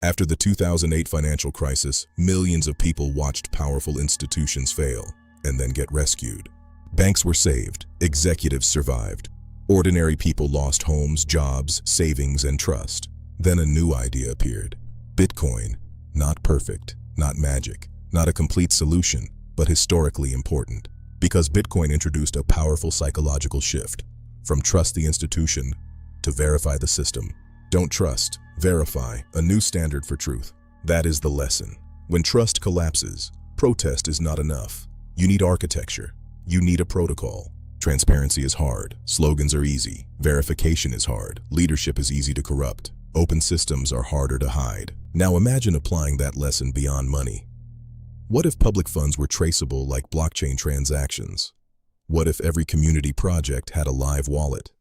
After the 2008 financial crisis, millions of people watched powerful institutions fail and then get rescued. Banks were saved, executives survived. Ordinary people lost homes, jobs, savings, and trust. Then a new idea appeared. Bitcoin. Not perfect, not magic, not a complete solution, but historically important. Because Bitcoin introduced a powerful psychological shift. From trust the institution to verify the system. Don't trust, verify, a new standard for truth. That is the lesson. When trust collapses, protest is not enough. You need architecture. You need a protocol. Transparency is hard. Slogans are easy. Verification is hard. Leadership is easy to corrupt. Open systems are harder to hide. Now imagine applying that lesson beyond money. What if public funds were traceable like blockchain transactions? What if every community project had a live wallet?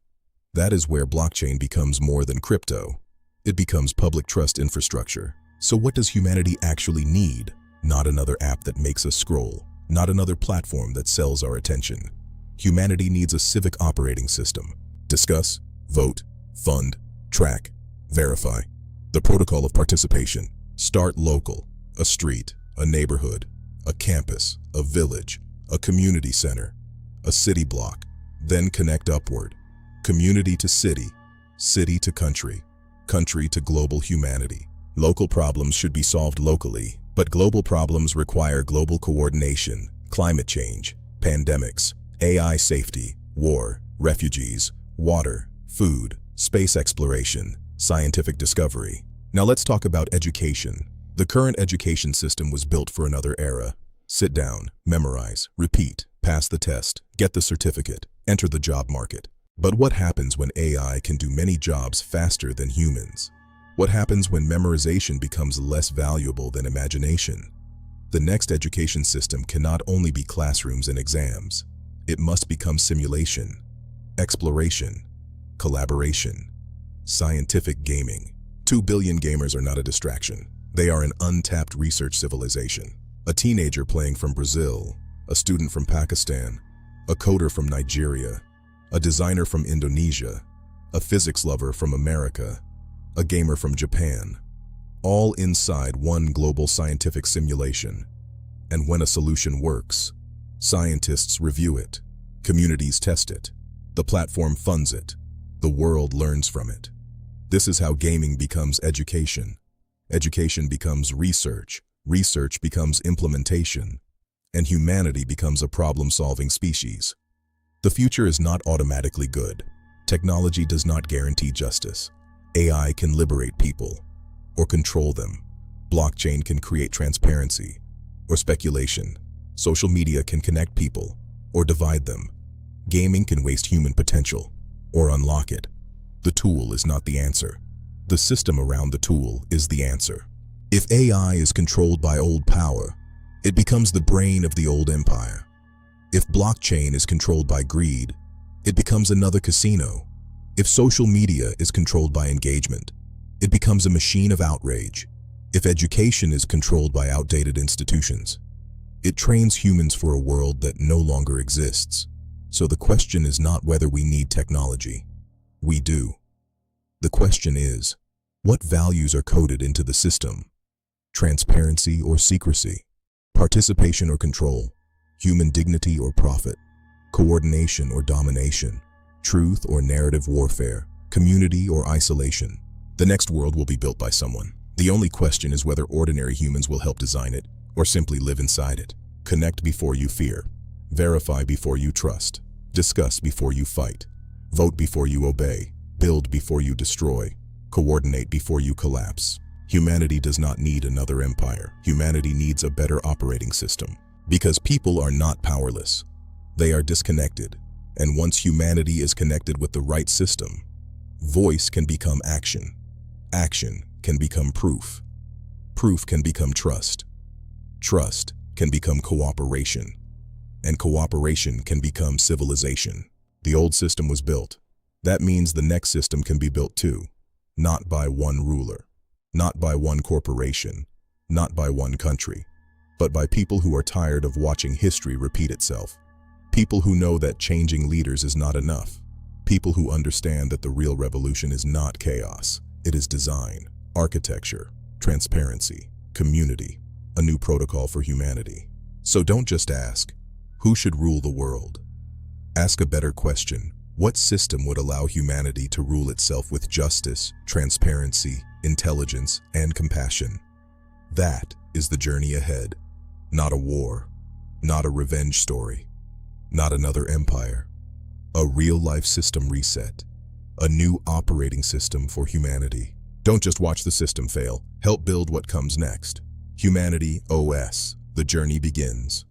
That is where blockchain becomes more than crypto. It becomes public trust infrastructure. So what does humanity actually need? Not another app that makes us scroll. Not another platform that sells our attention. Humanity needs a civic operating system. Discuss, vote, fund, track, verify. The protocol of participation. Start local. A street, a neighborhood, a campus, a village, a community center, a city block. Then connect upward. Community to city, city to country, country to global humanity. Local problems should be solved locally, but global problems require global coordination. Climate change, pandemics, AI safety, war, refugees, water, food, space exploration, scientific discovery. Now let's talk about education. The current education system was built for another era. Sit down, memorize, repeat, pass the test, get the certificate, enter the job market. But what happens when AI can do many jobs faster than humans? What happens when memorization becomes less valuable than imagination? The next education system cannot only be classrooms and exams. It must become simulation, exploration, collaboration, scientific gaming. 2 billion gamers are not a distraction. They are an untapped research civilization. A teenager playing from Brazil, a student from Pakistan, a coder from Nigeria, a designer from Indonesia, a physics lover from America, a gamer from Japan, all inside one global scientific simulation. And when a solution works, scientists review it, communities test it, the platform funds it, the world learns from it. This is how gaming becomes education. Education becomes research, research becomes implementation, and humanity becomes a problem-solving species. The future is not automatically good. Technology does not guarantee justice. AI can liberate people or control them. Blockchain can create transparency or speculation. Social media can connect people or divide them. Gaming can waste human potential or unlock it. The tool is not the answer. The system around the tool is the answer. If AI is controlled by old power, it becomes the brain of the old empire. If blockchain is controlled by greed, it becomes another casino. If social media is controlled by engagement, it becomes a machine of outrage. If education is controlled by outdated institutions, it trains humans for a world that no longer exists. So the question is not whether we need technology. We do. The question is, what values are coded into the system? Transparency or secrecy? Participation or control? Human dignity or profit? Coordination or domination? Truth or narrative warfare? Community or isolation? The next world will be built by someone. The only question is whether ordinary humans will help design it or simply live inside it. Connect before you fear. Verify before you trust. Discuss before you fight. Vote before you obey. Build before you destroy. Coordinate before you collapse. Humanity does not need another empire. Humanity needs a better operating system. Because people are not powerless. They are disconnected. And once humanity is connected with the right system, voice can become action. Action can become proof. Proof can become trust. Trust can become cooperation. And cooperation can become civilization. The old system was built. That means the next system can be built too. Not by one ruler. Not by one corporation. Not by one country. But by people who are tired of watching history repeat itself. People who know that changing leaders is not enough. People who understand that the real revolution is not chaos. It is design, architecture, transparency, community, a new protocol for humanity. So don't just ask, who should rule the world? Ask a better question. What system would allow humanity to rule itself with justice, transparency, intelligence, and compassion? That is the journey ahead. Not a war, not a revenge story, not another empire. A real-life system reset. A new operating system for humanity. Don't just watch the system fail. Help build what comes next. Humanity OS. The journey begins.